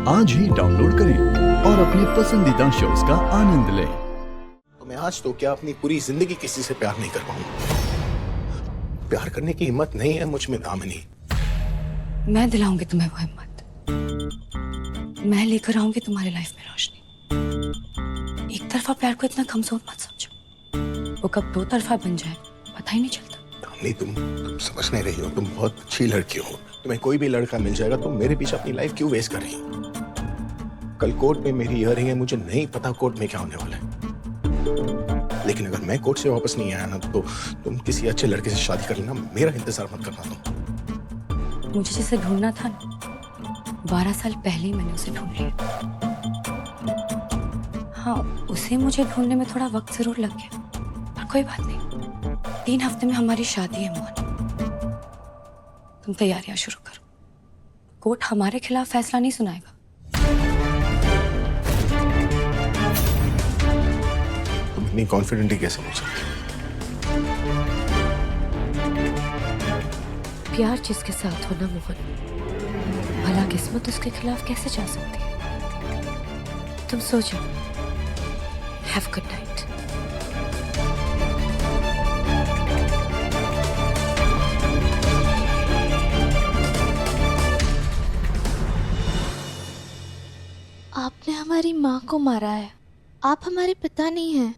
आज ही डाउनलोड करें और अपने पसंदीदा शोज का आनंद लें। तो मैं आज तो क्या अपनी पूरी जिंदगी किसी से प्यार नहीं कर पाऊंगा। प्यार करने की हिम्मत नहीं है मुझ में, दामिनी। मैं दिलाऊंगी तुम्हें वो हिम्मत। मैं लेकर आऊंगी तुम्हारी लाइफ में रोशनी। एक तरफा प्यार को इतना कमजोर मत समझो, वो कब दो तरफा बन जाए पता ही नहीं चलता। दामिनी, तुम समझ नहीं रही हो। तुम बहुत अच्छी लड़की हो। तुम्हें कोई भी लड़का मिल जाएगा। तुम मेरे पीछे अपनी लाइफ क्यों वेस्ट कर रही हो? कल कोर्ट में मेरी हियरिंग है, मुझे नहीं पता कोर्ट में क्या होने वाला है। लेकिन अगर मैं कोर्ट से वापस नहीं आया ना, तो तुम किसी अच्छे लड़के से शादी कर लेना। मेरा इंतजार मत करना तुम। मुझे जिसे ढूंढना था ना, 12 साल पहले ही मैंने उसे ढूंढ लिया। हाँ, उसे मुझे ढूंढने में थोड़ा वक्त जरूर लग गया, पर कोई बात नहीं। 3 हफ्ते में हमारी शादी है मोहन। तुम तैयारियां शुरू करो। कोर्ट हमारे खिलाफ फैसला नहीं सुनाएगा। तुम इतनी कॉन्फिडेंटली कैसे बोल सकती हो? प्यार जिसके साथ हो ना मोहन, भला किस्मत उसके खिलाफ कैसे जा सकती है? तुम सोचो। Have good night. आपने हमारी माँ को मारा है। आप हमारे पिता नहीं हैं।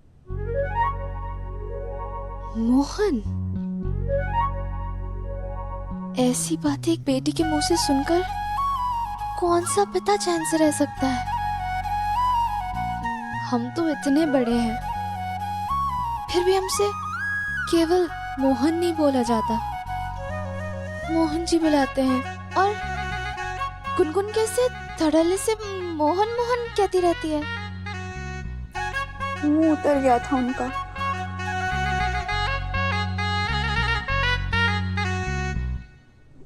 मोहन, ऐसी बातें एक बेटी के मुंह से सुनकर कौन सा पिता चैन से रह सकता है? हम तो इतने बड़े हैं, फिर भी हमसे केवल मोहन नहीं बोला जाता, मोहन जी बुलाते हैं। और गुनगुन कैसे धड़ल्ले से मोहन मोहन कहती रहती है। मुंह उतर गया था उनका।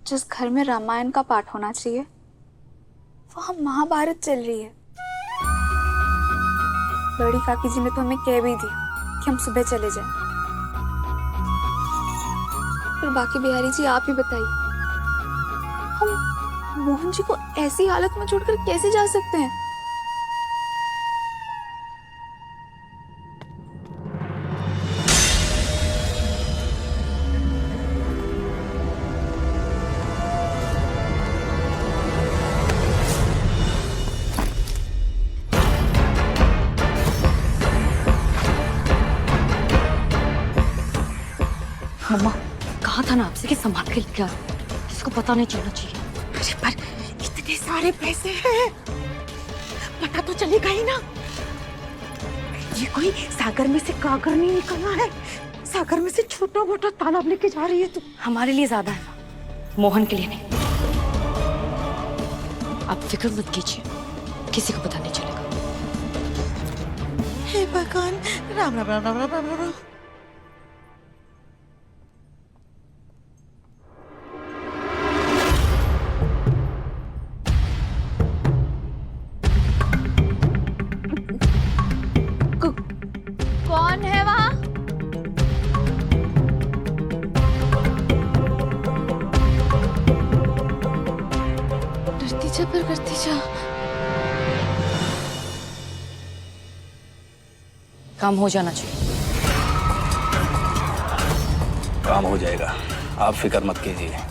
जिस घर में रामायण का पाठ होना चाहिए, वहां महाभारत चल रही है। बड़ी काकी जी ने तो हमें कह भी दी कि हम सुबह चले जाएं। फिर बाकी बिहारी जी आप ही बताइए, हम मोहन जी को ऐसी हालत में छोड़कर कैसे जा सकते हैं? मम्मा, कहा था ना आपसे कि संभाल के लेके आ, किसको पता नहीं चलना चाहिए। अरे पर इतने सारे पैसे हैं, पता तो चलेगा ही ना। ये कोई सागर में से कागर नहीं निकलना है। सागर में से छोटा मोटा तालाब लेके जा रही है तू। हमारे लिए ज्यादा है, मोहन के लिए नहीं। आप फिक्र मत कीजिए, किसी को पता नहीं चलेगा। हे भगवान, राम राम राम राम राम राम राम। कौन है वहाँ? डरती जा पर करती जा। काम हो जाना चाहिए। काम हो जाएगा, आप फिक्र मत कीजिए।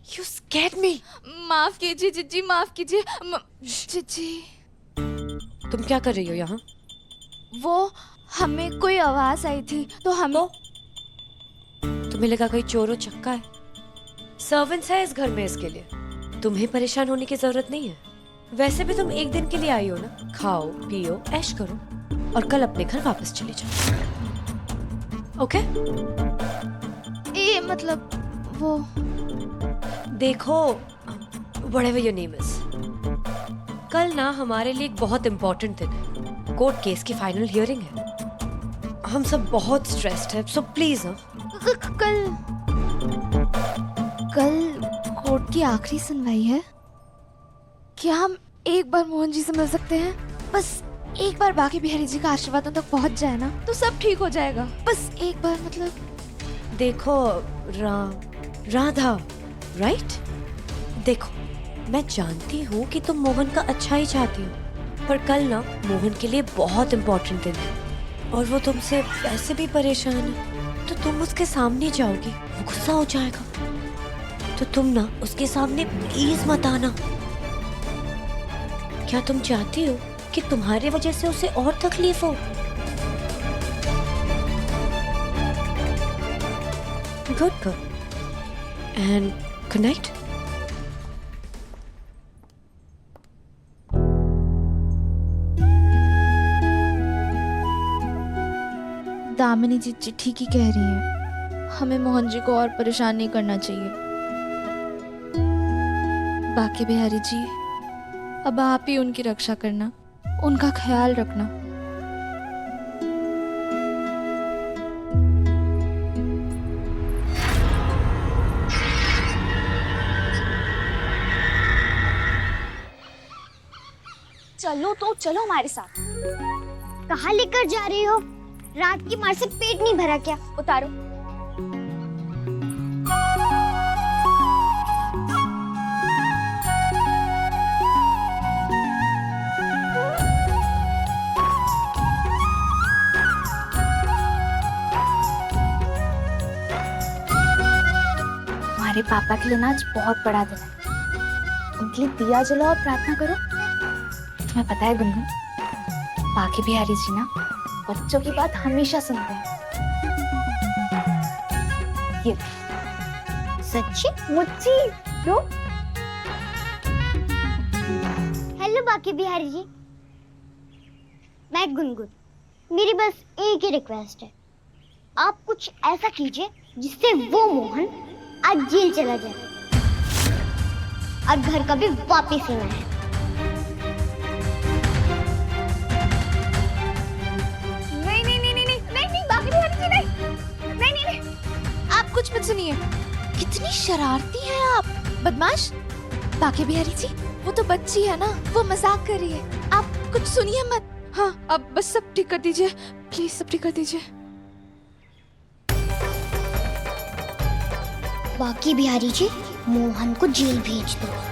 You scared me. माफ कीजिए जिज्जी, माफ कीजिए जिज्जी। तुम क्या कर रही हो यहाँ? वो हमें कोई आवाज आई थी तो हम तुम्हें लगा कोई चोर उचक्का है? सर्वेंट्स है इस घर में, इसके लिए तुम्हें परेशान होने की जरूरत नहीं है। वैसे भी तुम एक दिन के लिए आई हो ना, खाओ पियो ऐश करो और कल अपने घर वापस चले जाओ। ओके? ये मतलब वो देखो, whatever your name is, कल ना हमारे लिए एक बहुत इंपॉर्टेंट दिन है। कोर्ट केस की फाइनल हियरिंग है। हम सब बहुत स्ट्रेस्ड हैं, सो प्लीज कल कोर्ट की आखिरी सुनवाई है। क्या हम एक बार मोहन जी से मिल सकते हैं? बस एक बार बाकी बिहारी जी का आशीर्वाद तक पहुंच जाए ना तो सब ठीक हो जाएगा। बस एक बार मतलब। देखो राधा, राइट? देखो, मैं जानती हूँ कि तुम मोहन का अच्छा ही चाहती हो, पर कल ना मोहन के लिए बहुत इम्पोर्टेंट दिन है और वो तुमसे वैसे भी परेशान है, तो तुम उसके सामने जाओगी, वो गुस्सा हो जाएगा। तो तुम ना उसके सामने प्लीज मत आना। क्या तुम चाहती हो कि तुम्हारे वजह से उसे और तकलीफ हो? Good and good night. Damini ji चिट्ठी की कह रही है, हमें मोहन जी को और परेशान नहीं करना चाहिए। बाकी बिहारी जी, अब आप ही उनकी रक्षा करना, उनका ख्याल रखना। चलो तो चलो हमारे साथ। कहाँ लेकर जा रही हो? रात की मार से पेट नहीं भरा क्या? उतारो। हमारे पापा के लिए ना आज बहुत बड़ा दिन है। उनके लिए दिया जलाओ और प्रार्थना करो। तुम्हें पता है गुनगुन, बाकी बिहारी जी ना बच्चों की बात हमेशा सुनते हैं। ये सच्ची मुच्ची दो। हेलो बाकी बिहारी जी, मैं गुनगुन। मेरी बस एक ही रिक्वेस्ट है, आप कुछ ऐसा कीजिए जिससे वो मोहन आज जेल चला जाए और घर कभी वापस ही ना आए। कुछ मत सुनिए। कितनी शरारती हैं आप, बदमाश। बाकी बिहारी जी, वो तो बच्ची है ना, वो मजाक कर रही है, आप कुछ सुनिए मत। हाँ, अब बस सब ठीक कर दीजिए, प्लीज सब ठीक कर दीजिए। बाकी बिहारी जी, मोहन को जेल भेज दो।